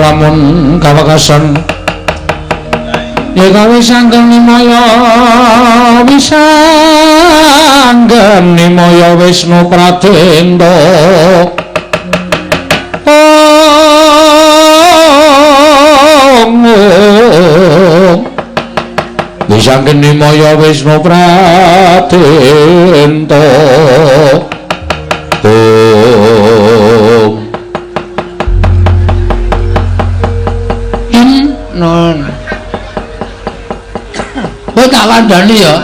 lamun kawekasan ya gawe sanggeng nimaya wisanggeng nimaya Wisnu Pradenda wisanggeng nimaya Wisnu Pradenda non kowe tak kandhani ya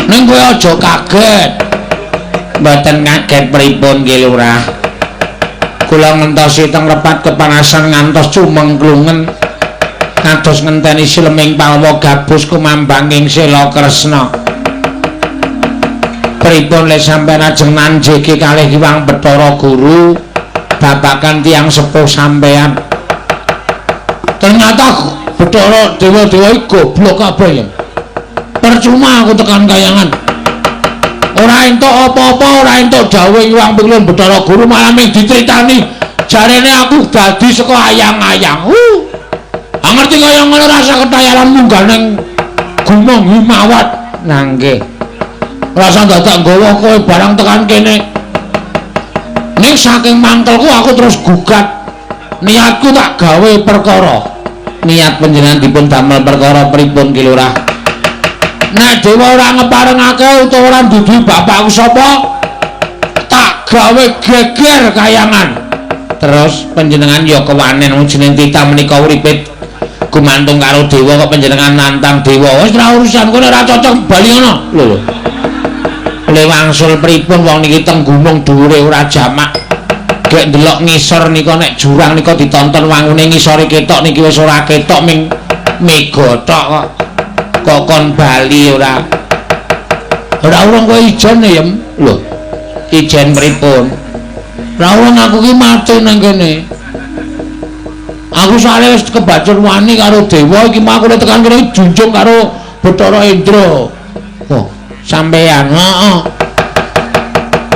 ning kowe aja kaget mboten kaget pripun nggih Lurah kula ngentosi teng repat kepanasan ngantos cumengklungen kados ngenteni Sleming Palwa gabus kumambanging Sela Kresna pripun lek sampeyan ajeng nanjeke kalih Hyang Bathara Guru babagan tiyang sepuh sampeyan ternyata Bathara dewa-dewa iki goblok kabeh ya. Percuma aku tekan kayangan. Ora entuk apa-apa, ora entuk dawuh Hyang Pikul Bathara Guru malah ming dicritani jarene aku dadi saka ayang-ayang. Ngerti kaya ngono rasa ketayalan munggah ning Gunung Himawat. Nah nggih. Rasa dadak nggawa kowe barang tekan kene. Ning saking mangkelku aku terus gugat. Niatku tak gawe perkara. Niat panjenengan dipun damel perkara pripun Ki Lurah? Nek dewa ora ngeparengake utawa ora dudu bapakku sapa? Tak gawe geger kayangan. Terus panjenengan ya kewanen jeneng titah menika uripit gumantung karo dewa kok panjenengan nantang dewa. Wis ora urusan kowe ora cocok bali ngono. Lho. Le wangsul pripun wong niki teng gunung dhuwure ora jamak. Gek ndelok ngisor nika nek jurang nika ditonton wangune ngisore ketok niki wis ora ketok ming megotok kok kon bali ora urung kowe ijen ya lho ijen pripun ora urung aku ki mati nang kene aku soalé wis kebacur wani karo dewa iki mah aku tekan kene junjung karo Bathara Indra oh sampeyan heeh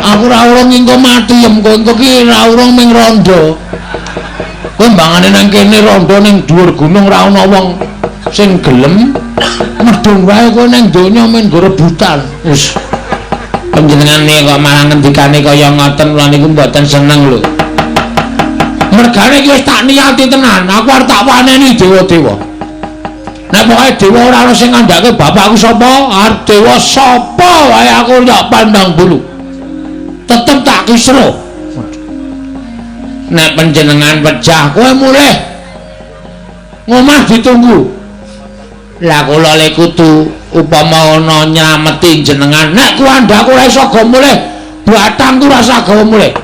aku ora urung engko mati yem kowe engko ki ora urung ming rondo kowe mbangane nang kene rondo ning dhuwur gunung ora ana wong sing gelem medhung wae kowe nang donya men go rebutan wis panjenengane kok malah ngendikane kaya ngoten kula niku mboten seneng lho mergane iki wis tak niati tenan aku arep tak waneni dewa-dewa nek pokoke dewa ora ana sing ngandhake bapakku sapa arep dewa sapa wae aku ndak pandang bulu tetep tak kisruh nek panjenengan pecah kowe mulih ngomah ditunggu lah kula le kudu upama ana nyameti jenengan nek kuandhaku ora iso go mulih batangku rasa gawa mulih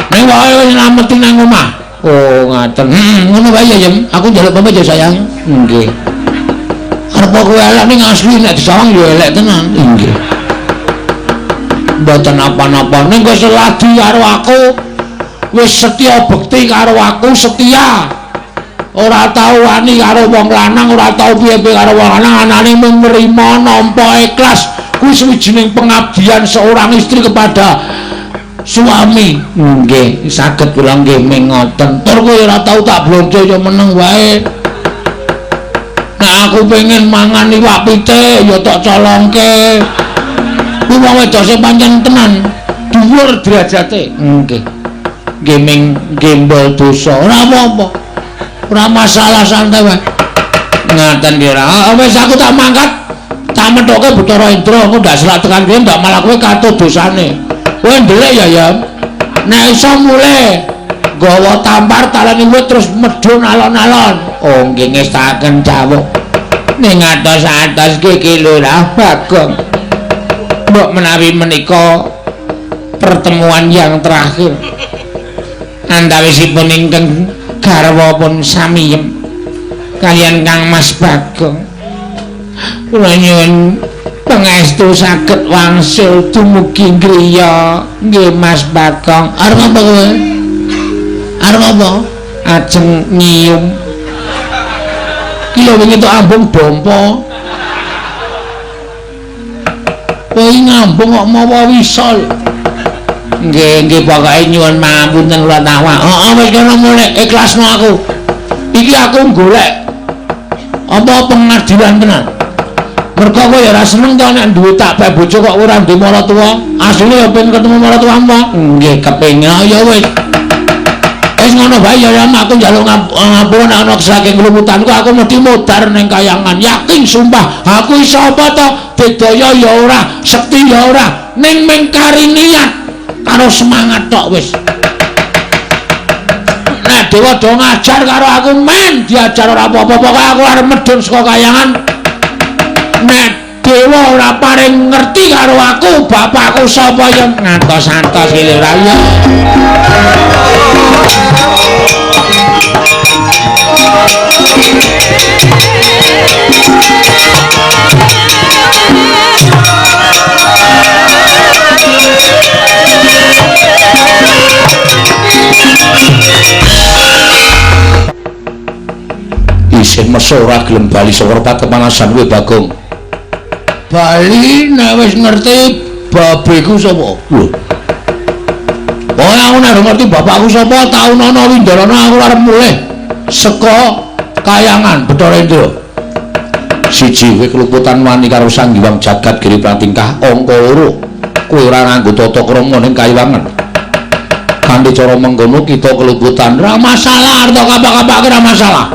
nek wae wis nyameti nang omah oh ngaten ngono wae ya Yem aku njaluk pamit ya sayang nggih arep kowe elek ning asli nek disawang ya elek tenan nggih mboten apa-apa ning wis ladi karo aku wis setya bekti karo aku setia ora tau wani karo wong lanang ora tau piye-piye karo wong lanang anane mung nrimo nampa ikhlas kuwi sawijining pengabdian seorang istri kepada suami nggih saged kula nggih ming ngoten tur kowe ora tau tak blonjo ya meneng wae nek aku pengen mangan iwak pite ya tak colongke kuwi wong wedok sing pancen tenan dhuwur derajate nggih nggih ming gembol dosa ora apa-apa ora masalah santai wae ngaten ki ora wis aku tak mangkat tak methoke Bathara Indra aku ndak selak tekan kene ndak malah kowe katut dosane kowe ndelik ya nek iso mulih gawa tampar taleni wit terus medhun alon-alon oh nggih ngestaken dawuh ning atos-atos ki Lurah Bagong mbok menawi menika pertemuan yang terakhir antawisipun ingkang garwa pun samiyem kalian Kang Mas Bagong kula nyuwun pangestu saged wangsul dumugi griya nggih Mas Bagong arep apa kowe arep apa ajeng nyium ki lho wingi tok ambung bompo kowe ngambung kok mawa wisol Nggih pokoke nyuwun pangapunten kula tawa. Heeh wis kono mulih ikhlasno aku. Iki aku golek apa pengadilan tenan. Mergo kowe ya ora seneng to nek duwe tak bae bojo kok ora ndek maratuwa. Asline ya pengen ketemu maratuwa apa? Nggih kepengin ya wis. Wis ngono bae ya aku njaluk ngapura nek ana saking lumputanku aku mesti modar ning kayangan. Yakin sumpah aku iso apa to? Bedaya ya ora, sekti ya ora, ning mengkari niat karo semangat tok wis. Nek dewa do ngajar karo aku men diajar ora apa-apa pokoke aku arep medhun saka kayangan. Nek dewa ora paring ngerti karo aku bapakku sapa ya ngantos-antos iki ora ya. Isin meso ora gelem bali saka kepanasan kowe Bagong. Bali nek wis ngerti babeku sapa? Lho. Pokoke aku nek ngerti bapakku sapa taun ana Windarana aku arep mulih saka kayangan Bathara Indra. Siji kowe kelumputan wani karo Sang Hyang Jagat Giri Pratingkah angka 2. Kowe ora nganggo tata krama ning kayangan. Kanthi cara mengkono kita kelumputan ra masalah arep kapak-kapake ra masalah.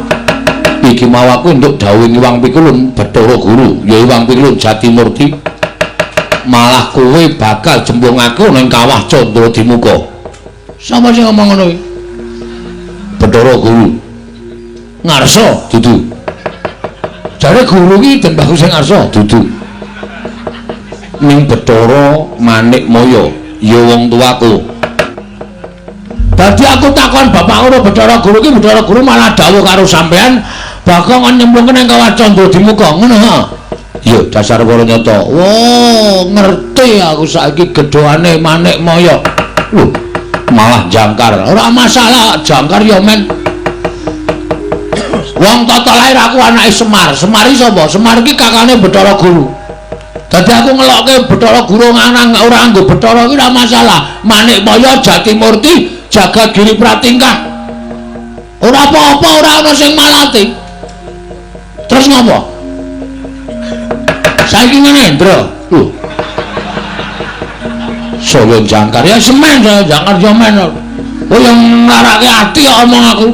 Iki mau aku nduk dawuh Iwang Pikulun Bathara Guru ya Iwang Pikulun Jatimurti malah kowe bakal jembung aku ning kawah Candra Dimuka. Sapa sing ngomong ngono iki? Bathara Guru. Ngarsa dudu. Jare guru iki den bagus sing ngarsa dudu. Ning Bathara Manikmaya ya wong tuaku. Dadi aku takon bapakku karo Bathara Guru iki Bathara Guru malah dawuh karo sampean Bagong nyemplungke ning kawah Candra Dimuka ngono ha. Ya dasar para nyata. Wah, ngerti aku saiki gedhoane Manikmaya. Lho, malah jangkar. Ora masalah jangkar ya men. Wong tata lair aku anake Semar. Semar iki sapa? Semar iki kakane Bathara Guru. Dadi aku ngelokke Bathara Guru nganang ora nggo Bathara iki ora masalah. Manikmaya Jatimurti Jagat Giri Pratingkah. Ora apa-apa, ora ana sing malati. Terus ngopo? Saiki ngene, Ndra. Lho. Saya jangkar ya semen saya jangkar yo men. Oh yang ngarake ati kok omong aku.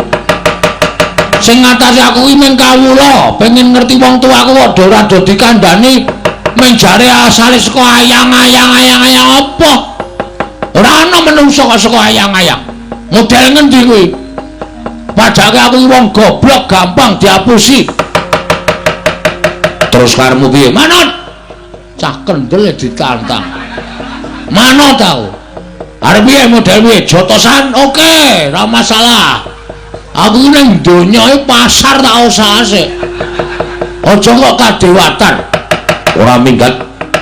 Sing ngatasi aku iki mung kawula, pengen ngerti wong tuaku kok ora do dikandhani mung jare asale saka ayang-ayang apa? Ora ana menungso kok saka ayang-ayang. Model ngendi kuwi? Padahal aku wong goblok gampang diapusi. Terus karemu piye? Manut. Cah kendel ditantang. Manut tau. Arep piye model piye? Jotosan oke, ora masalah. Aku ning donya iki pasar tak usahase. Aja kok kadewatan. Ora minggat.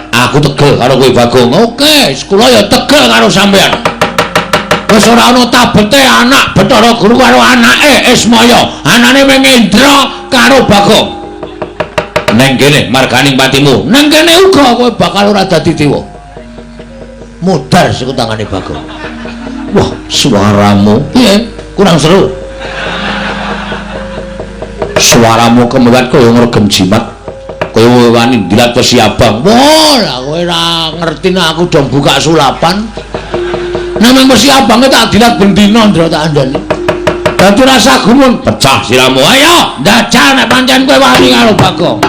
Aku tegel karo kowe Bagong. Oke, kula ya tegel karo sampean. Wis ora ana tabete anak Bathara Guru karo anake Ismaya. Anane Mengendra karo Bagong. Neng kene marganing patimu. Neng kene uga kowe bakal ora dadi dewa. Modar siku tangane Bagong. Wah, suaramu piye? Kurang seru. Suaramu kemulat kaya ngregem jimat. Kaya wani ndilat Wesi Abang. Wah, kowe ora ngerti nek aku do buka sulapan. Nang Wesi Abang tak dilat bendina ndra tak andani. Dadi rasa gumun pecah siramu. Ayo, ndajal nek pancen kowe wani karo Bagong.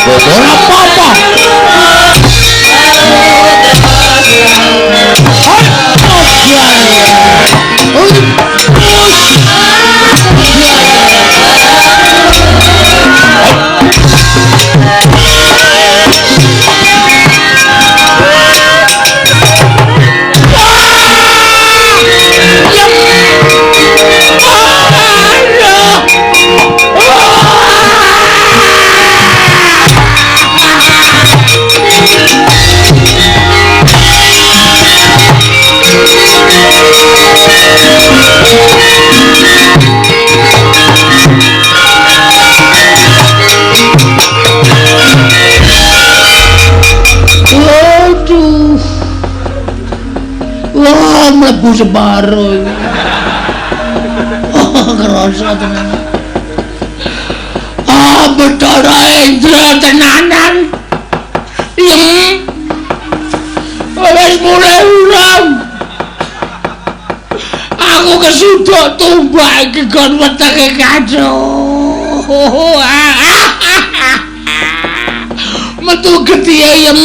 Ora apa-apa. mlebu separo. Kerasa tenan. Bathara Indra tenanan. Wis mulai urang. Aku kesuduk tumbak iki kon wetenge kado. Metu getihe yem.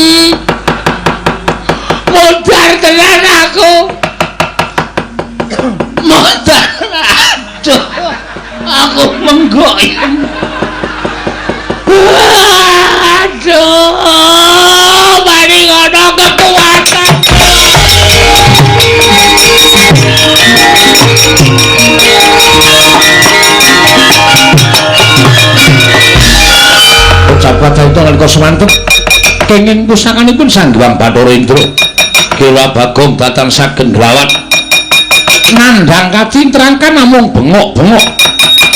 Modar tenan aku. Modar. Aduh. Aku menggoyang. Aduh, bari ngono kekuatan. Ucapan itu nalika semantep kenging pusakanipun Sang Hyang Bathara Indra Kila Bagong datan saged nglawat nandhang kacintrangkan namung bengok-bengok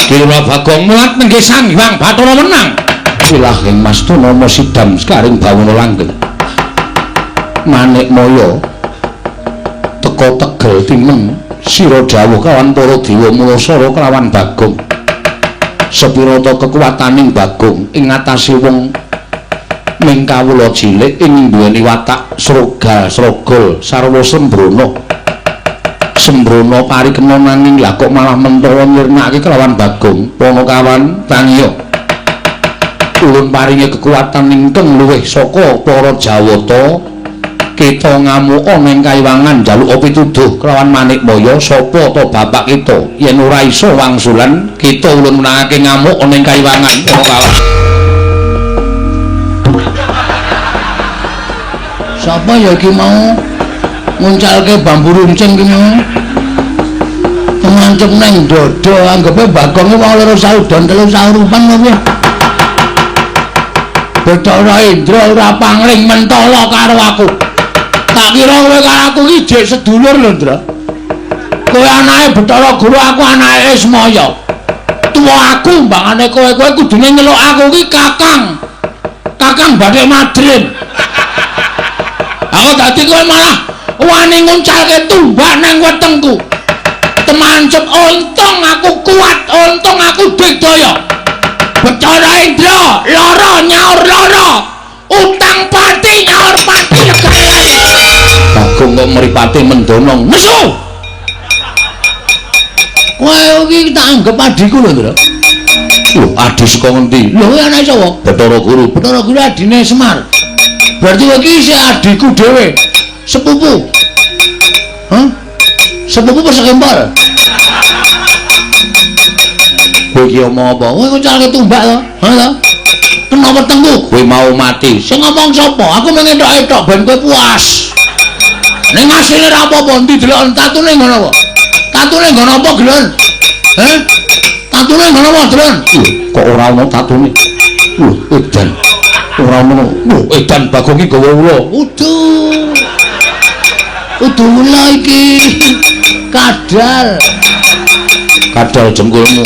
Kila Bagong mulat nenggih Sang Hyang Bathara menang silahing Mastu Nama Sidam sekaring bawana langgeng Manik Maya teka tegel timen sira dawuh kawan para dewa Mulasara kelawan Bagong sepira ta kekuwataning Bagong ing ngatasi wong ning kawula cilik ing duweni watak srogal sarwa sembrono parikena nanging lha kok malah mentara nyirnake kelawan Bagong Panakawan tangiya ulun paringi kekuatan ingkang luwih saka para Jawata kita ngamuka ning kaiwangan njaluk pituduh kelawan Manik Maya sapa ta bapak kita yen ora iso wangsulan kita ulun menangake ngamuk ning kaiwangan Panakawan sapa ya iki mau nguncalke bambu runcing ki mau ngancep nang dodo anggepe Bagong wong loro saudan telu saurupan apa Bathara Indra ora pangling mentala karo aku tak kira kowe karo aku iki jek sedulur lho Ndra kowe anake Bathara Guru aku anake Ismaya tuwa aku mbangane kowe kudune nyeluk aku iki kakang badhe madrin aku dadi kowe malah wani nguncalke tumbak nang wetengku temancep untung aku kuat untung aku digdaya Bathara Indra lara nyaur lara utang pati nyaur pati Bagong kok mripate mendonong nesu kowe iki tak anggap adiku lho Ndra lho adi saka ngendi lho ana sapa Bathara Guru adine Semar berarti kowe iki isih adiku dhewe sepupu hah sepupu persakempar kowe iki omong apa kowe nguncalke tumbak to ha to kena wetengku kowe mau mati sing ngomong sapa aku mung entok-entok ben kowe puas ning asline ra apa-apa ndi delok tatune ngono apa tatune ngono apa gelon tatune ngono apa delon kok ora ono tatune lho edan ora ono lho edan Bagong iki gawa ula udu ula iki kadal jengkulmu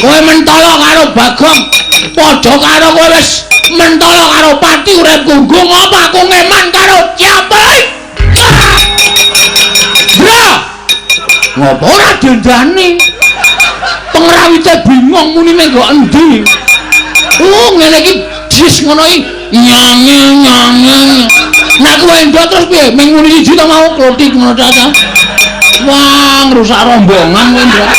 kowe mentala karo Bagong padha karo kowe wis mentala karo pati urip gunggung apa aku ngeman karo siapa bro ngopo ora dendani pengrawite bingung muni ning kok endi ngene iki dis ngono iki nyang nek kowe ndok terus piye ming muni siji ta mau klotik ngono ta wah ngrusak rombongan kowe ndok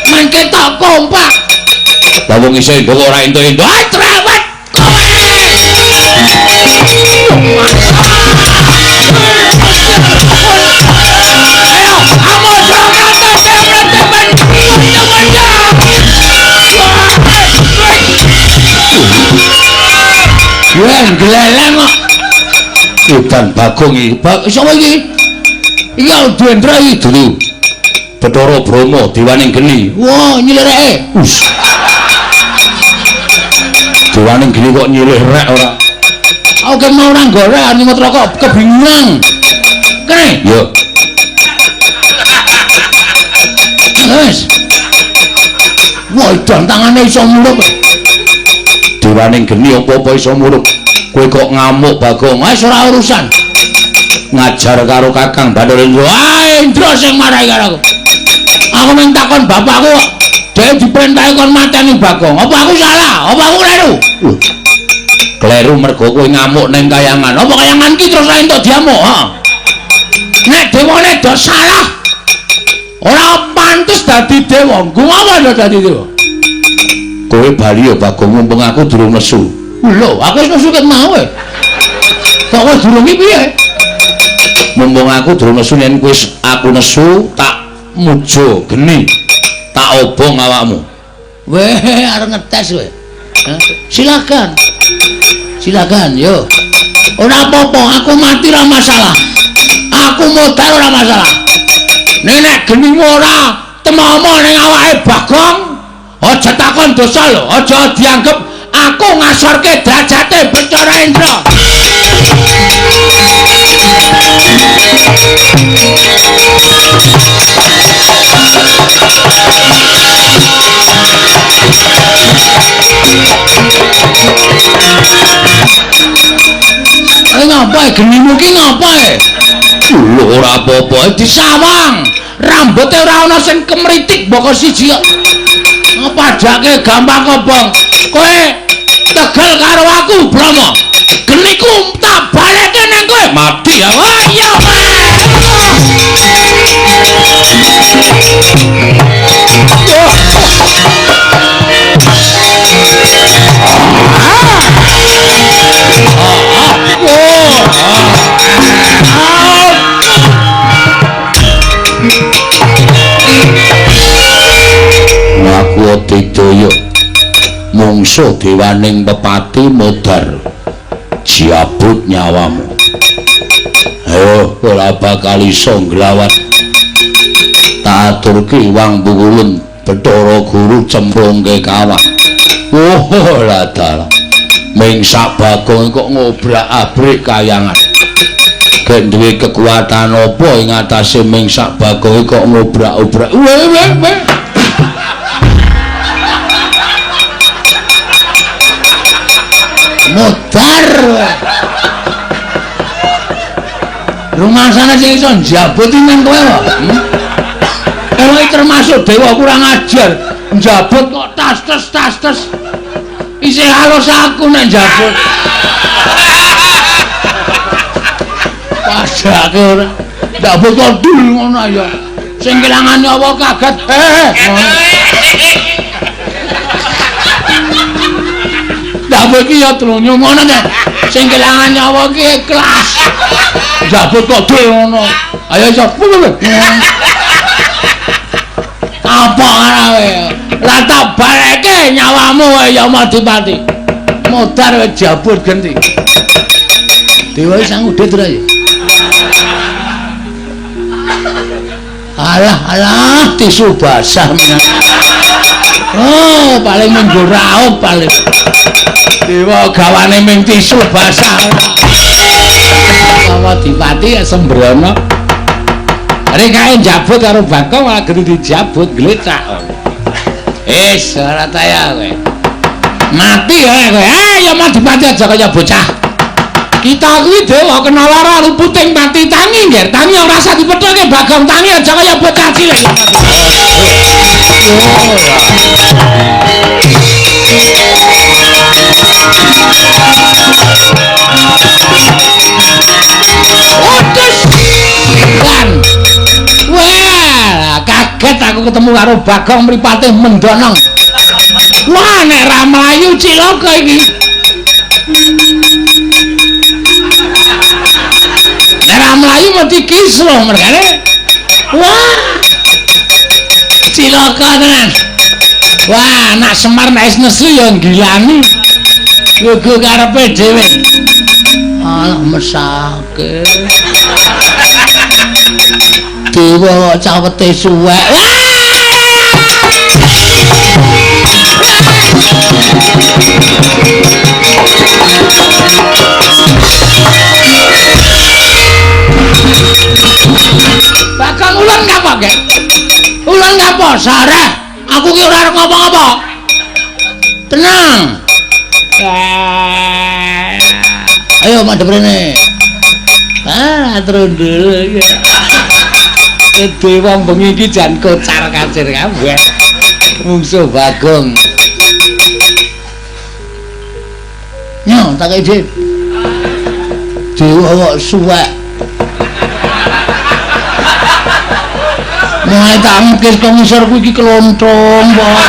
mengke tak kompak lha wong isih ndok ora ento-ento ae trewet kowe ayo amo jangan temen-temen yen gleleng kok edan Bagong iki sapa iki iki Aldendra iki dulu Bathara Brahma Dewaning Geni wah nyilireke Dewaning Geni kok nyilih rek ora aku mau ora gorek animatra kok kebingungan kene yo wis wah edan tangane iso mulup Dewaning Geni apa-apa iso murup kowe kok ngamuk Bagong wis ora urusan ngajar karo Kakang Bathara. Ah, Indra sing marahi karo aku. Aku mung takon bapakku kok dhewe diperintahi kon mateni Bagong. Apa aku salah? Apa aku kleru? Kleru mergo kowe ngamuk ning kayangan. Apa kayangan ki terus entuk diamuk, ha? Nek dewane do salah. Ora pantes dadi dewa. Ngapa do dadi dewa? Kowe bali ya Bagong mumpung aku durung nesu. Lho, aku wis nesu ket mau e. Kok kowe durung iki piye? Mumpung aku durung nesu yen kowe aku nesu tak mujo geni. Tak obong awakmu. Weh, arep ngetes kowe. Silakan. Silakan, yo. Ora apa-apa, aku mati ora masalah. Aku modal ora masalah. Nek genimu ora temomo ning awake Bagong, aja takon dosa lho, aja dianggep aku ngasorke derajate Bathara Indra. Ngapa genimu ki ngapa e? Lho ora apa-apa disawang. Rambuté ora ana sing kemritik mboko siji kok. Ngepadake gampang kobong. Kowe tegel karo aku, Brama. Geniku tak baleke nang kowe. Mati ya. Oh iya. Aku Adidaya mungsuh dewaning pepati modar jabut nyawamu. Ayo ora bakal iso nglawan. Tak aturke Wang Pukulun Bathara Guru cemplungke kawah. Oh ora dalah. Ming sak Bagong kok ngobrak-abrik kayangan. Gek duwe kekuatan apa ing atase ming sak Bagong kok ngobrak-obrak. Weh. Modar. Rumah sana sing iso njabut ning kowe kok. Kowe termasuk dewa kurang ajar. Njabut kok tas-tas. Isih halus aku nek njabut. Padake ora. Njabut kok dul ngono ya. Sing kelangan nyawa kaget. Njabut ki ya trunyu ngono nek sing kelangan nyawa ki ikhlas. Njabut kok dul ngono. Ayo iso. Apa arawe? Lah tak bareke nyawamu ya Madipati. Modar wis jabut genti. Dewa sang udit ra ya. Alah tisu basah menan. Oh, paling minggu raup paling. Dewa gawane ming tisu basah. Madipati ya sembrono. Arek kae njabut karo Bagong malah gede dijabut glecak. Ora taya kowe. Mati kowe. Ya Madipati aja kaya bocah. Kita kuwi dewa kena lara ruputing mati tangi nggih. Tangi ora usah dipethake Bagong tangi aja kaya bocah cilik. Wah, kaget aku ketemu karo Bagong mripate mendonong. Wah, nek ra mlayu cilaka iki. Nek ra mlayu mesti kisruh mergane. Wah. Cilaka tenan. Wah, anak Semar nek nesu ya ngilani. Lugu karepe dhewe. Alah mesake. Dewa cawete suwek. Bakal ulang ngapa, Gek? Ulang ngapa? Sareh. Aku ki ora arep ngapa-ngapa. Tenang. Ayo madhep rene. Trundul ya. Dewa bengi iki jan kocar kacir kabeh. Mungsuh Bagong. Nyo tak iki. Dewa kok suwek. Mulai tak mikir kok ngisor kuwi iki kelonthong kok.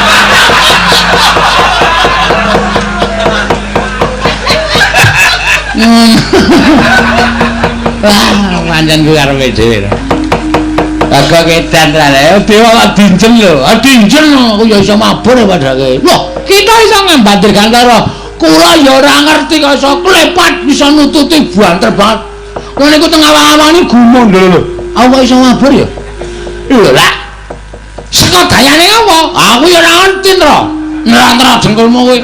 Wah, pancen kuwi karepe dhewe. Bagong edan rene, dewa kok dinjen lho. Dinjen aku ya iso mabur padake. Loh, kita iso ngembantir karo kula ya ora ngerti kok iso klepat bisa nututi banter banget. Kok niku teng awang-awang iki gumun lho. Aku kok iso mabur ya? Lho lah. Saka dayane apa? Aku ya ora ngerti, Tro. Nerang-nerang jengkulmu kowe.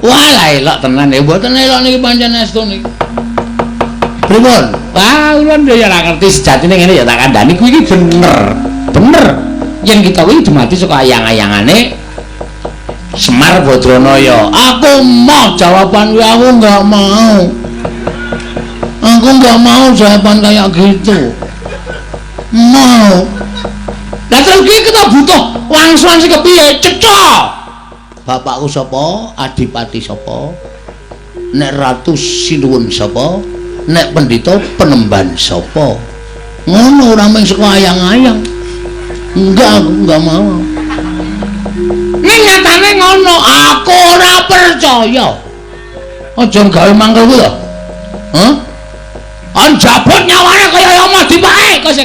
Wah, lah elok tenan ya, mboten elok niki pancen estu niki. Pripun? Wah, ulun ya ora ngerti sejatine ngene ya tak kandhani kuwi iki bener. Bener. Yen kita kuwi dumadi saka ayang-ayangane Semar Badranaya. Aku mau jawaban kuwi aku enggak mau. Aku enggak mau jawaban kayak gitu. Mau. Lah terus iki kita butuh wangsulan sing kepiye? Cecok. Bapakku sapa? Adipati sapa? Nek Ratu Sinuwun sapa? Nek Pendhita Penemban sapa? Ngono ora mung saka ayang-ayang. Enggak, aku enggak mau. Ning nyatane ngono, aku ora percaya. Aja gawe mangkel kuwi lho. Hah? Anjabut nyawane kaya Yama dipake. Kose.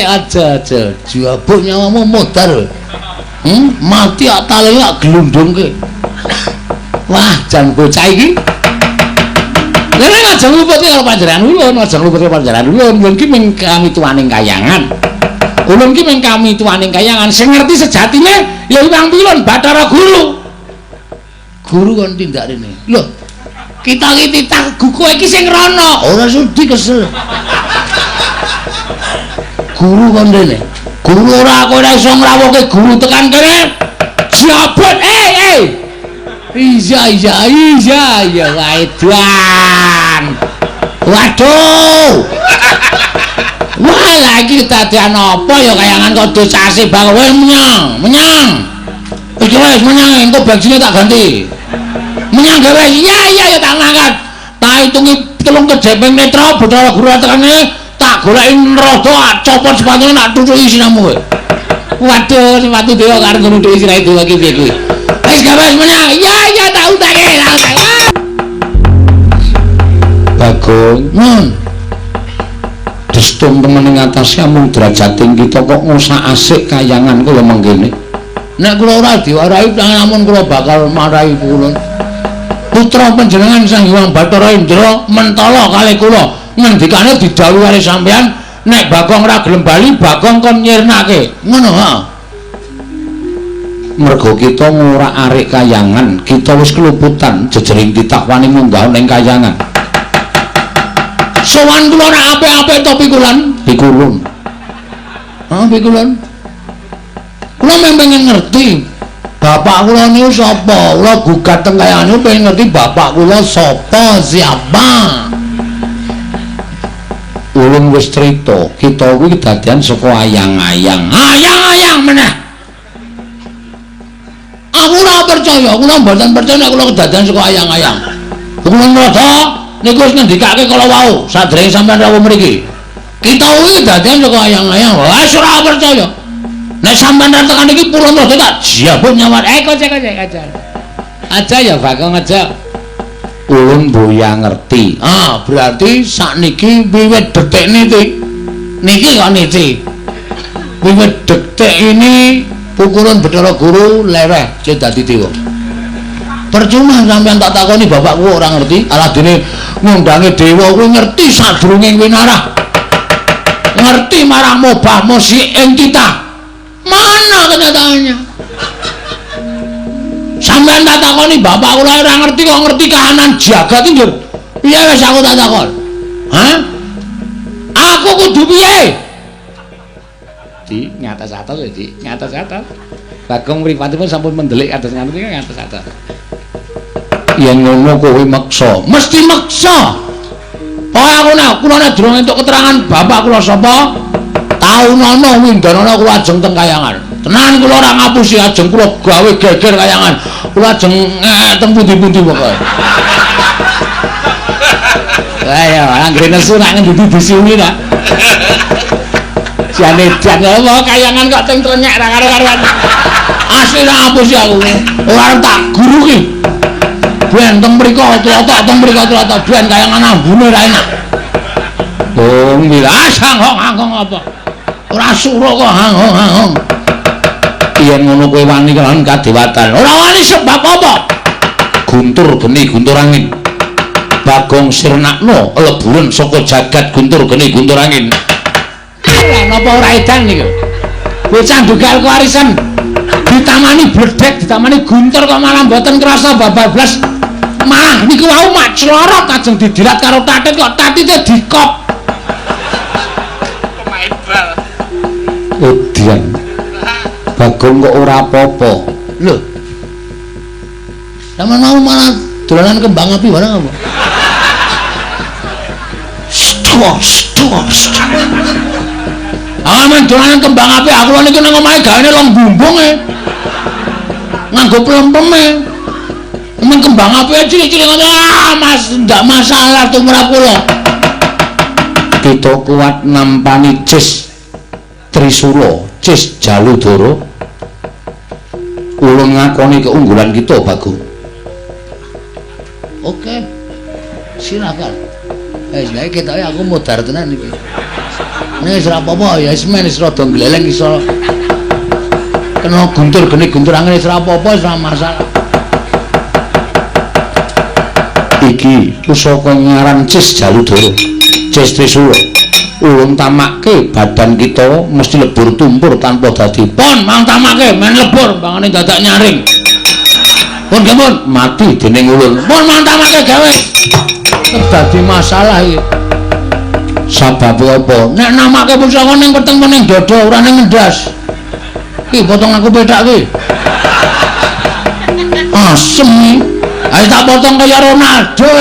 Aja. Jabut nyawamu modar. Mati ak tale ak glundungke. Wah, jan bocah iki. Lha aja ngluputi karo panjenengan ulun, aja ngluputi panjenengan ulun. Ulun ki mung kami tuwaning kayangan. Ulun ki mung kami tuwaning kayangan sing ngerti sejatine ya Hyang Pilun Bathara Guru. Guru kon tindak rene. Lho, kita iki titah kowe iki sing rono, ora sudi kesel. Guru kon rene. Guru ora kowe ora iso ngrawuhke guru tekan kene. Jabut Iya waedan. Waduh. Wah lagi dadian apa ya kayangan kok dosase bang kowe menyang. Iki wis menyang engko bagsine tak ganti. Menyang gawe. Iya ya tak ngangkat. Tak hitungi 3 kejepeng netra Bathara Guru tekane. Tak goleki rada copot sepatune nak tutuki sinamu kowe. Waduh, sepatu dewa karo ngono dhewe sirahe dewa iki piye kuwi. Wis gawe menyang. Iya tak utake. Bagong. Destung temen ing atas mung derajating kita kok ngosak asik kayangan kaya mengkene. Nek kula ora diwarahi namun kula bakal marahi kula. Putra panjenengan Sang Hyang Bathara Indra mentala kalih kula. Ngendikane didhawuhi kali sampean nek Bagong ora gelem bali Bagong kon nyirnake ngono ha. Mergo kita ngurak-arik kayangan kita wis keluputan jejering titah wani munggah ning kayangan. Sowan kula nek apik-apik to pikulun. Pikulun. Kula pengen ngerti bapak kula niku sapa? Kula gugat teng kayangan niku pengen ngerti bapak kula sapa, siapa? Ulun wis crita, kita kuwi dadian saka ayang-ayang. Ayang-ayang meneh. Aku ora percaya, kula mboten percaya nek kula kedadian saka ayang-ayang. Kula nrada niku wis ngendikake kala wau sadurunge sampean rawuh mriki. Kita kuwi dadian saka ayang-ayang. Wis ora percaya. Nek sampean tekan iki pulun nrada tak jabut nyawar. Kocek. Aja ya Bagong aja. Ulun boya ngerti. Berarti sakniki wiwit detik niki kok niki. Wiwit detik ini pukulan Bathara Guru leweh sing dadi dewa. Percuma sampean tak takoni bapakku ora ngerti. Alah dene ngundange dewa kuwi ngerti sadurunge winarah. Ngerti marang mobah musik ing titah. Mana kenyataannya? Sampeyan tak takoni bapak kula ora ngerti kok ngerti kahanan jagat iki. Piye wis aku tak takon. Hah? Aku kudu piye? Di ngatos-atos ya, Di. Ngatos-atos. Bagong mripatipun sampun mendelik kados ngaten iki ngatos-atos. Yen ngono kowe meksa, mesti meksa. Pokoke aku nek durung entuk keterangan bapak kula sapa, Taunono Windanana kula ajeng teng kayangan. Tenan kula ora ngapusi ajeng kula gawe geger kayangan. Kula ajeng teng pundi-pundi pokoke. Ayo, anggere nesu nak ngendi disuni ta. Jane jan apa kayangan kok teng trenyek ra karo-karuan. Asli ra ngapusi aku. Ora tak guru ki. Ben teng mriko teng mriko ben kayangan ambune ra enak. Oh, mila sangong-angong apa? Ora suruh kok hangong-hangong. Yen ngono kowe wani kelawan kadewatan. Ora wani sebab apa? Guntur geni guntur angin. Bagong Sirnakno leburan saka jagat guntur geni guntur angin. Lah napa ora edan niku? Kowe candugal kewarisan. Ditamani bledek, ditamani guntur kok malah mboten krasa bablas. Malah niku wau mak clorot ajeng didirat karo tatit kok tatite dikop. Pemain bal. Edian. Bagong kok ora apa-apa. Lho. Sampeyan mau malah dolanan kembang api barang apa? Stop. Aman dolanan kembang api aku niki nang omahe gawane long bumbung e. Nganggo plempeme. Men kembang api cilik-cilik ngono Mas, ndak masalah tumrap kula. Kita kuat nampani Cis Trisula, Cis Jaludara. Ulun ngakoni keunggulan kita, Bagong. Oke. Silakan. Wis lha ketoke aku modar tenan iki. Nek wis ora apa-apa ya wis men wis rada gleleng iso. Kena guntur geni guntur angin wis ora apa-apa wis ora masalah. Iki pusaka ngaran Cis Jaludara, Cis Trisula. Ulun tamakke badan kita mesti lebur tumpur tanpa dadi. Pon mang tamakke men lebur bangane dadak nyaring. Pun gampun mati dening ulun. Pun mang tamakke gawe. Dadi masalah iki. Sabab apa? Nek namake pusaka ning peteng ning dada ora ning ngendas. Ki potong aku pedak ki. Asem iki. Ayo tak potong kaya Ronaldo.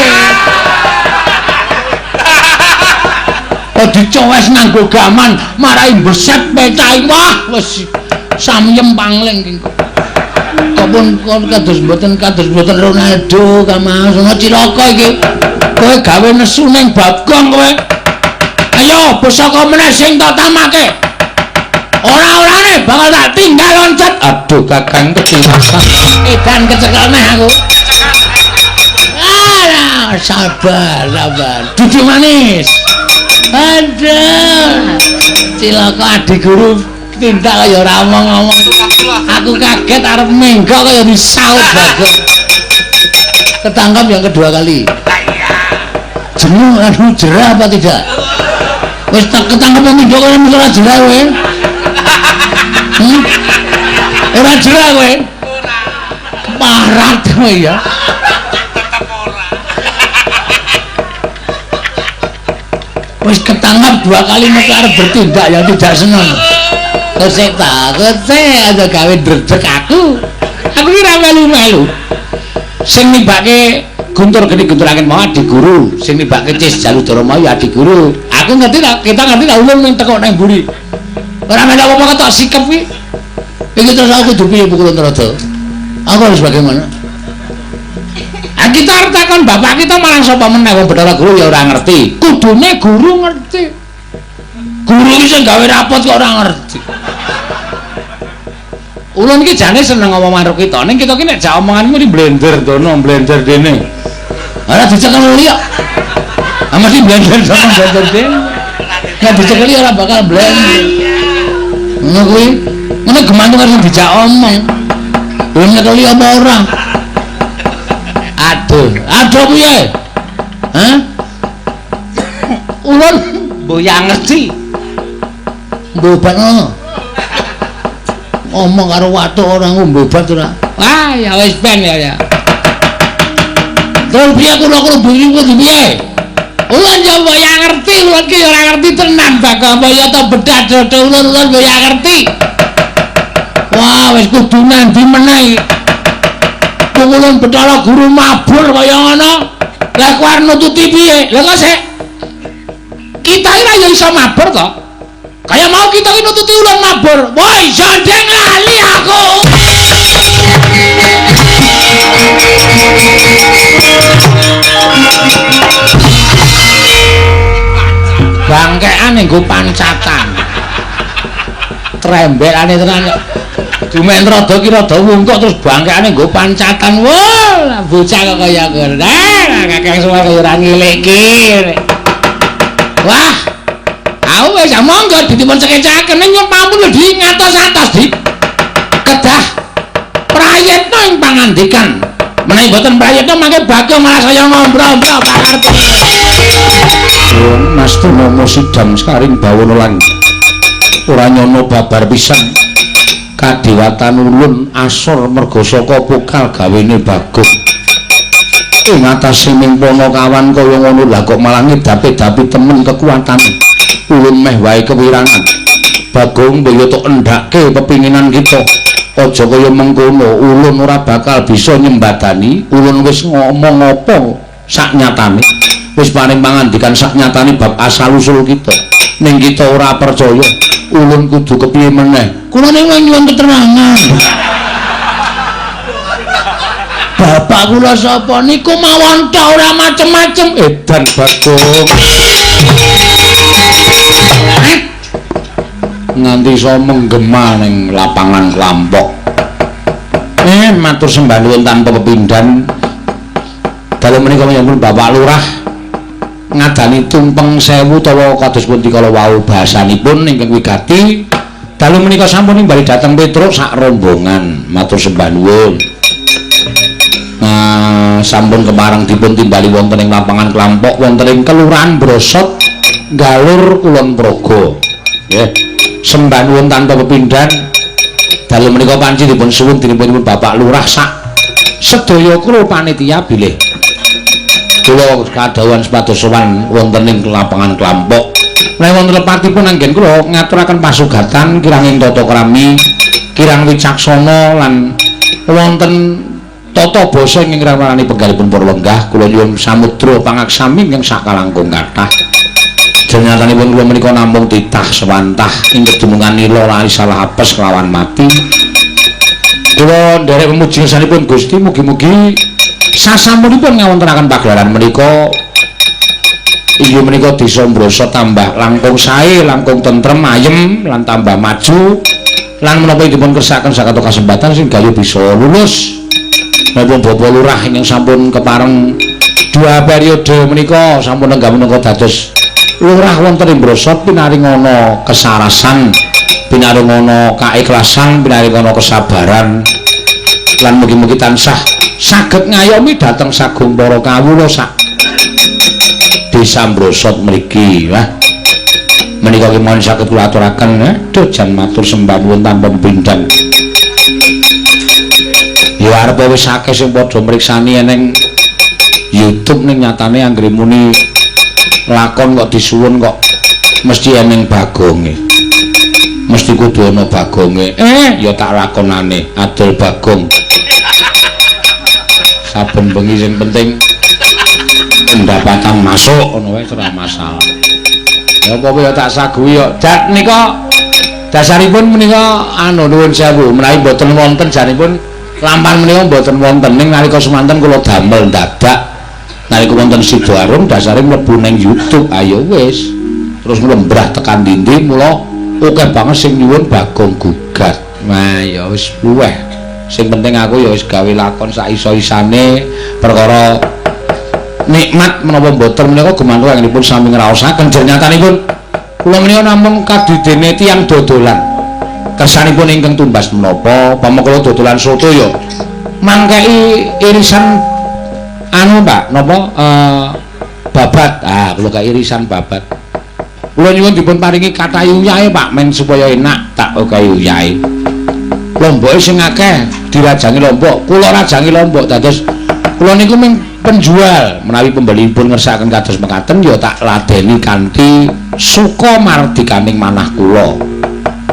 Dicowes nganggo gaman marai beset pecai wah wis samyem pangling ki kok pun kados mboten Ronaldo kamas ono cilaka iki kowe gawe nesu ning Bagong kowe ayo pusaka meneh sing tak tamake ora-orane bakal tak tinggal loncat aduh Kakang ketimasan edan kecekel neh aku alah sabar dudu manis. Aduh, cilaka adik guru tindak kaya ora ngomong. Aku kaget arep menggo kaya disaut Bagong. Ketangkap yang kedua kali. Jenuh anu jerah apa tidak? Wis tak ketangkap yang minggo kaya ora jerah kowe. Ora jerah kowe. Parat kowe ya. Wis ketangkap dua kali mekar bertindak yang tidak senang. Kesek takut ada gawe dredeg aku kira melu-melu. Sing nibake guntur geni guntur angin mau adik guru, sing nibake Cis Jaludara mau ya adik guru. Aku ngerti tak, kita ngerti tak ulun ning teko nang mburi. Ora menak apa-apa ketok sikep ki. Iki terus aku kudu piye pukul Antarada? Aku harus bagaimana? Kita arep takon bapak kita marang sapa meneh wong Bathara Guru ya ora ngerti. Kudune guru ngerti. Guru iki sing gawe rapot kok ora ngerti. Ulun iki jane seneng ngomong karo kita. Ning kita ki nek jak omonganmu di blender dono, blender dene. Ora dicekel liya. Ah mesti blender sama blender dene. Nek dicekel ora bakal blender. Ngono kuwi. Ngono gemantung karo dijak omong. Ulun nyekel apa ora? Aduh piye? Hah? Ulun mboya ngerti. Mbobat ngono. Omong karo watuk ora ngombobat ora. Wah, ya wis ben ya. Terus piye kula buri kuwi piye? Ulun yo mboya ngerti, ulun ki ora ngerti tenan Bagong ya ta bedak dodo ulun mboya ngerti. Wah, wis kudu nandi meneh. Bagong ulun Bathara Guru mabur kaya ngono. Lah kowe arep nututi piye? Lah kok sik kita iki ya iso mabur to. Kaya mau kita iki nututi ulun mabur. Woi, jandeng lali aku. Bangkean nggo pancatan. Trembelane tenan. Dumen rada ki rada wungkuk terus bangkeane nggo pancatan. Wah, bocah kok kaya ngono. Kakek semua kaya ora ngilik-ilik. Wah. Aku wis monggo dipun sekecaken nyuwun pamun lho di ngatos-atos di. Kedah prayitna ing pangandikan. Menawi boten prayitna mangke Bagong malah saya ngombro-ombro pangarep. Mas Tunomo sidam sekaring bawono lan ora nyono babar pisan kadewatan ulun asor merga saka pokal gawene Bagong ing atase mimpono kawan kaya ngono lha kok malah ngedapi-dapi temen kekuatan ulun meh wae kewirangan Bagong mboyo tok endhake pepinginan kita aja kaya mengkono ulun ora bakal bisa nyembadani ulun wis ngomong apa saknyatane wis paring pangandikan saknyatane bab asal usul kita ning kita ora percaya ulun kudu kepiye meneh kula ning nyuwun keterangan bapak kula sapa niku mawon tok ora macem-macem edan Bagong nganti iso menggema ning lapangan Klampok matur sembah nuwun tanpa pepindhan dalu menika menyambut Bapak Lurah ngadani tumpeng 1000 utawa kados pundi kala wau bahasanipun ingkang wigati dalu menika sampun nimbali dhateng Petruk sak rombongan matur sembah nuwun sampun kemareng dipun timbali wonten ing lapangan Klampok wonten ing Kelurahan Brosot Galur Kulon Progo nggih sembah nuwun tanpa pepindhan dalu menika panci dipun suwun dinipun Bapak Lurah sak sedaya kula panitia bilih kula kadhawuhan sepados sowan wonten ing lapangan Klampok. Menawi wonten lepatipun anggen kula ngaturaken pasugatan kirang ing tata krami, kirang wicaksana lan wonten tata basa ing ranani penggalipun para lenggah kula nyuwun samudra pangaksami ing sakalangkung kathah. Jenenganipun kula menika namung titah sewantah ing kedumungan nila lali salah apes kelawan mati. Kula nderek memuji ngarsanipun Gusti mugi-mugi sasampunipun ngawontenaken pagelaran menika inggih menika Desa Brosot tambah langkung sae, langkung tentrem, ayem lan tambah maju lan menapa dipun kersakaken sakata kasempatan sing gayuh bisa lulus maupun Bapak Lurah ingkang sampun kepareng 2 periode menika sampun nenggah menika dados lurah wonten ing Brosot pinaring ana kesarasan, pinaring ana kaikhlasan, pinaring ana kesabaran lan mugi-mugi tansah saged ngayomi dhateng sagung para kawula sak Desa Brosot mriki. Wah. Menika kemawon saged kula aturaken jan matur sembah nuwun tanpa pindhan. Ya arep wis akeh sing padha mriksani ning YouTube ning nyatane anggere muni lakon kok disuwun kok mesti ening Bagonge. Mesti kudu ana Bagonge. Ya tak lakonane adol Bagong. Saben bengi sing penting pendapatan masuk ngono wae ora masalah. Ya apa ya tak sagui yo. Dat nika dasaripun menika anu nuwun sewu menawi mboten wonten janipun lampan menika mboten wonten ning nalika semanten kula damel dadak nalika wonten Sidoarung dasare mlebu ning YouTube ayo wis terus mlembrah tekan dindi mula akeh banget sing nyuwun Bagong gugat. Nah ya wis luweh. Sing penting aku ya wis gawe lakon sak iso-isane perkara nikmat menapa mboten menika gumantung anggenipun sami ngraosaken jenenganipun kula menika namung kadidene tiyang dodolan kersanipun ingkang tumbas menapa pamekala dodolan soto ya mangkei irisan anu Pak napa babat kula kae irisan babat kula nyuwun dipun paringi kathah uyahe Pak men supaya enak tak kae uyahe lomboke sing akeh dirajangi lombok kula rajangi lombok dados kula niku mung penjual menawi pembelipun ngersakaken kados mekaten ya tak ladeni kanthi suka mardikaning manah kula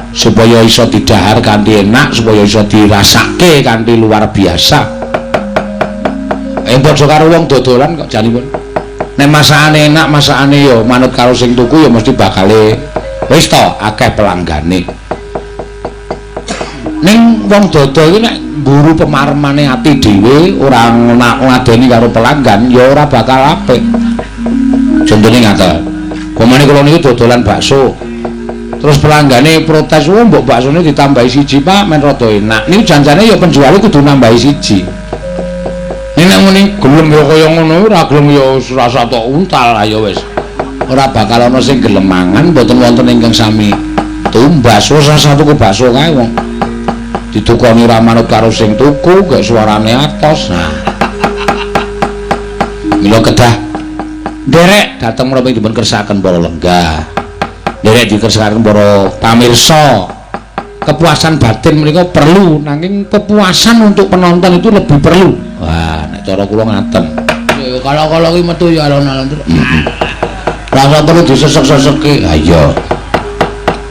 supaya iso didhahar kanthi enak supaya iso dirasake kanthi luar biasa padha karo wong dodolan kok janipun. Nek masakane enak, masakane ya manut karo sing tuku ya mesti bakale wis to akeh pelanggane. Ning wong dodol iki nek guru pemarmane ati dhewe ora ngadeni karo pelanggan ya ora bakal apik. Contone ngaten. Pemane kula niki dodolan bakso. Terus pelanggane protes, "Oh, mbok baksone ditambahi siji, Pak, men rada enak." Niku janjane ya penjual kudu nambahi siji. Nek muni gelem ya kaya ngono, ora gelem ya rasa tok untal ayo wis. Ora bakal ana sing gelem mangan mboten wonten ingkang sami tumbas, rasa tuku bakso kae wong. Ditukoni ra manut karo sing tuku, gek suarane atos. Nah. Mila kedah derek dateng menapa dipun kersakaken para lenggah. Derek dikersakaken para pamirsa. Kepuasan batin menika perlu, nanging kepuasan untuk penonton itu lebih perlu. Wah, nek cara kula ngaten. Ya kalau ki metu ya alon-alon terus. Rasa perlu disesek-seseki. Ha iya.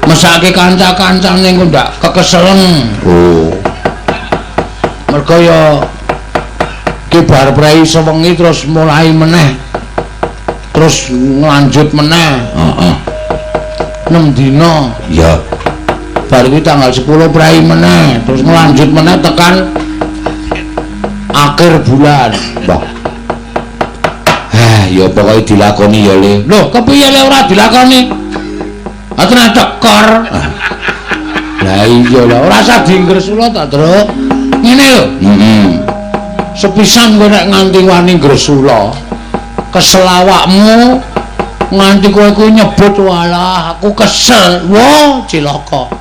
Mesake kanca-kancane engko ndak kekeselen. Oh. Mergo ya ki bar prei sewengi terus mulai meneh. Terus nglanjut meneh. Heeh. 6 dina. Iya. Bar iki tanggal 10 prei meneh, terus nglanjut meneh tekan akhir bulan. Mbah. Ya pokoke dilakoni ya Le. Lho, kepiye Le ora dilakoni? Aten tekor. Lah iya lah, ora usah diingresula ta, Truk. Ngene lho. Sepisan kowe nek nganti wani ngresula, kesel awakmu nganti kowe kuwi nyebut walah aku kesel. Wah, cilaka.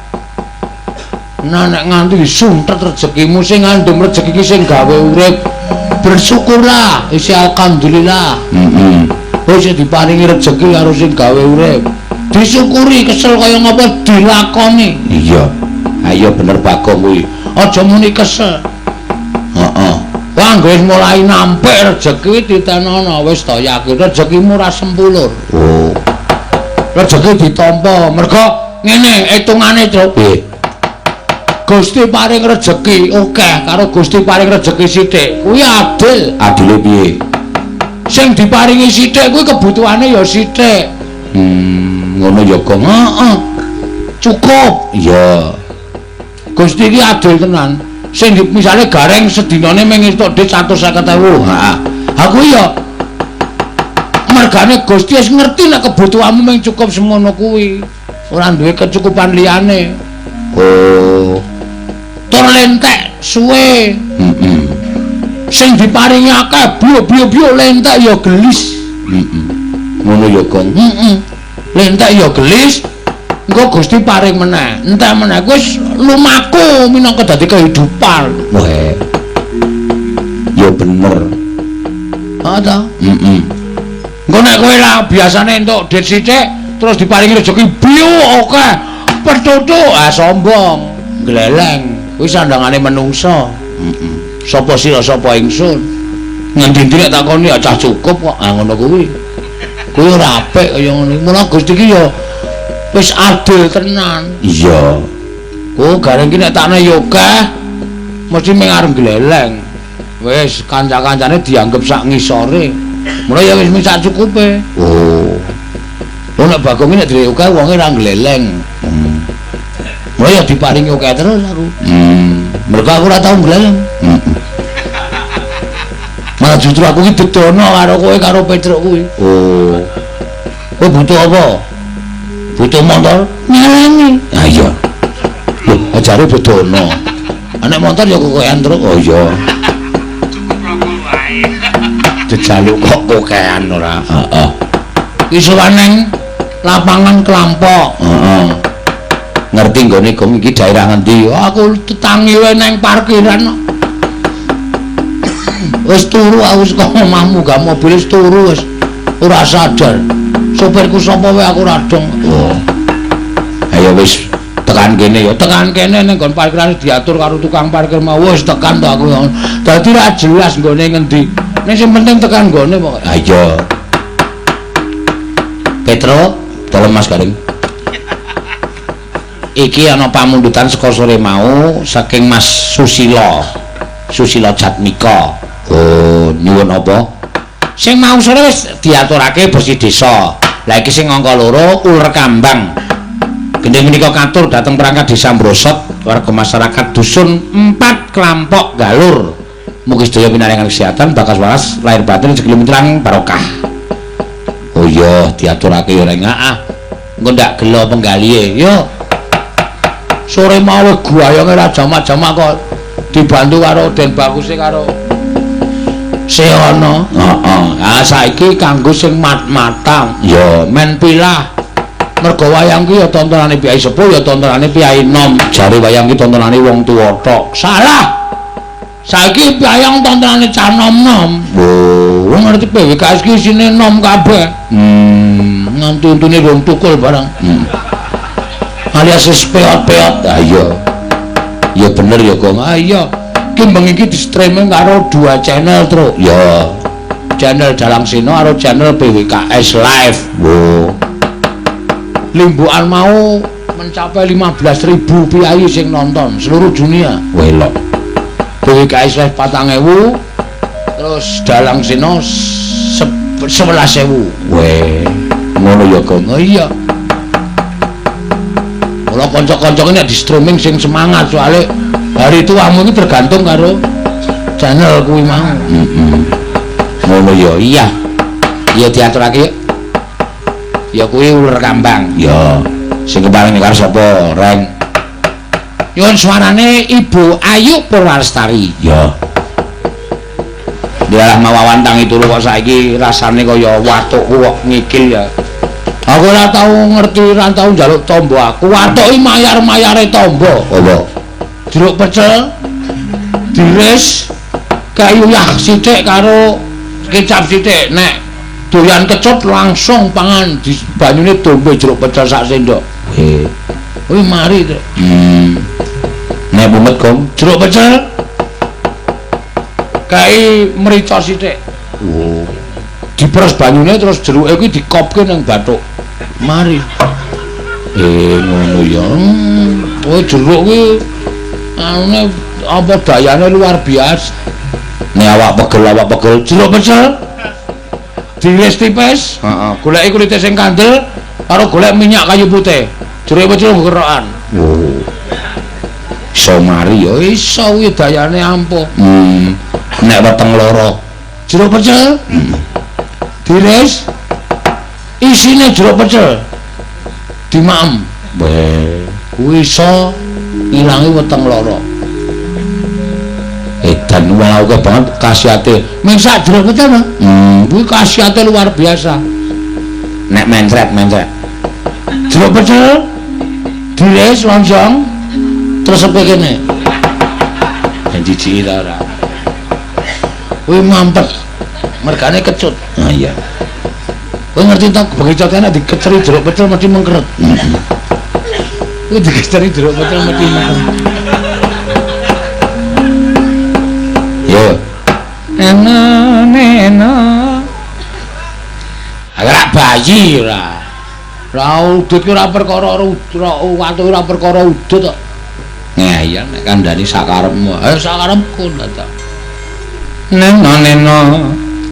Nah nek nganti suntet rezekimu sing ngandum rezeki iki sing gawe urip, bersyukurlah, isi alhamdulillah. Wis diparingi rezeki karo sing gawe urip. Disyukuri, kesel kaya ngapa dilakoni. Iya. Ayo bener Bagong kuwi. Aja muni kesel. Heeh. Wah, wis mulai nampik rezeki ditenono, wis to yakin rezekimu ora sempulur. Oh. Rezeki ditampa, mergo ngene hitungane, Truk. Gusti paring rezeki akeh karo Gusti paring rezeki sithik. Kuwi adil. Adile piye? Sing diparingi sithik kuwi kebutuhane ya sithik. Ngono ya, Gong. Heeh. Cukup. Iya. Gusti iki adil tenan. Sing misale gareng sedinane mung entuk dhuwit 150.000. Heeh. Ha kuwi ya mergane Gusti wis ngerti nek kebutuhanmu mung cukup semono kuwi. Ora duwe kecukupan liyane. Oh. Tur lentek suwe. Sing diparingi akeh biyo-biyo lentek ya gelis. Ngono ya, Gong. Lentek ya gelis. Engko Gusti paring meneh. Entek meneh wis lumaku minangka dadi kehidupan. Wah. Ya bener. Ha ta? Engko nek kowe lah biasane entuk dhuwit sithik terus diparingi rezeki biyo akeh. Pertutuk sombong, gleleng. Kuwi sandangane menungsa. Sapa sira sapa ingsun? Ngendi-endi nek takoni ya cah cukup kok. Ah ngono kuwi. Kuwi ora apik kaya ngono. Mula Gusti iki ya wis adil tenan. Iya. Oh, gareng iki nek takne ya akeh mesti mung arep gleleng. Wis kanca-kancane dianggep sak ngisore. Mula ya wis sak cukupe. Oh. Lho nek Bagong nek dhewe akeh wonge ora gleleng. Mula ya diparingi akeh terus aku. Mergo aku ora tau gleleng. Malah justru aku iki bedono karo kowe karo Petruk kuwi. Oh. Kowe butuh apa? Butuh motor? Nyelengi. Ah iya. Lho, ajare bedono. Nek motor ya kokean truk. Oh iya. Jejaluk kok kokean ora. Heeh. Ki suwaneng lapangan Kelampok. Heeh. Ngerti nggone Gong iki daerah ngendi? Aku tetangi wae nang parkiran. Wis turu aku saka omahmu gak mobil wis turu wis ora sadar. Sopirku sapa wae aku ora dong. Oh. Ayo wis tekan kene ya, tekan kene ning nggon parkiran diatur karo tukang parkir mau wis tekan to aku. Dadi ra jelas nggone ngendi. Nek sing penting tekan nggone pokoke. Ha iya. Petro, tolong Mas Garing. Iki ana pamundutan saka sore mau saking Mas Susilo Jatmika. Oh, nyuwun apa? Sing mau sore wis diaturake bersih desa. Lah iki sing angka 2 uler kambang. Gendeng menika katur dhateng perangkat desa Mbrosot, warga masyarakat dusun 4 Klampok Galur. Mugi sedaya pinaringan kesehatan bakas waras lahir batin segala mitrang barokah. Oh iya, diaturake ya reng. Engko ndak gelo penggalihe. Yo. Sore mau guayange ra jamak-jamak kok dibantu karo Den Baguse karo Seono. Heeh. Ah saiki kanggo sing mat-matang. Ya men pilah. Mergo wayang ki ya tontonane Piai Sepuh ya tontonane Piai Nom. Jare wayang ki tontonane wong tuwa tok. Salah. Saiki wayang tontonane cah nom-nom. Oh, wong ngerti PWKS ki isine nom kabeh. Nganti untune wong tukul barang. Alias peot-peot. Ah iya. Ya bener ya, Gong. Ah iya. Ki bengi iki di streaming karo 2 channel, Truk. Ya. Channel Dalang Sino karo channel PWKS Live. Wo. Limbukan mau mencapai 15.000 piai sing nonton seluruh dunia. Welok. PWKS Live 4.000, terus Dalang Sino 11.000. Weh. Ngono ya, Gong. Oh iya. Kalau kanca-kanca nek di streaming sing semangat soalnya hari tuamu ini tergantung karo channel kuwi mau. Ngono ya. Iya. Iya diaturake. Ya kuwi uler kambang. Ya. Sing keparing karo sapa, Reng? Nyuwun suarane Ibu Ayu Purwalestari. Ya. Dialah mawawantangi turu kok saiki rasane kaya watukku kok ngikil ya. Aku ora tau ngerti, ora tau njaluk tombo aku. Watuki mayar-mayare tombo. Apa? Jeruk pecel diris kayuyah sithik karo kecap sithik. Nek doyan kecut langsung pangan di banyune dombe jeruk pecel sak sendok. Kuwi mari to. Nek bumet Gong, jeruk pecel kae mrica sithik. Oh. Diperes banyune terus jeruke kuwi dikopke nang bathuk. Mari. Ngono ya. Oh jeruk kuwi anune apa dayane luar biasa. Nek awak pegel jeruk pecel diiris tipis, heeh, goleki kulite sing kandel karo golek minyak kayu putih. Jeruk pecel gerokan. Oh. Iso mari ya iso kuwi dayane ampuh. Nek weteng loro jeruk pecel diiris isine jeruk pecel dimaem. Kuwi iso ilangi weteng loro. Edan wae banget khasiate. Ming sak jeruk pecel to. Kuwi khasiate luar biasa. Nek mencret. Jeruk pecel diiris lonjong terus sepe kene. Yen jijiki ta ora. Kuwi mampet. Mergane kecut. Ah iya. Kowe ngerti ta bekicot enak dikeceri jeruk pecel mesti mengkeret. Kuwi dikeceri jeruk pecel mesti mengkeret. Yo. Nena. Agak bayi ora. Ra udut ki ora perkara watu ora perkara udut kok. Nah iya nek kandhani sakarepmu. Ayo sakarepku ta. Nena.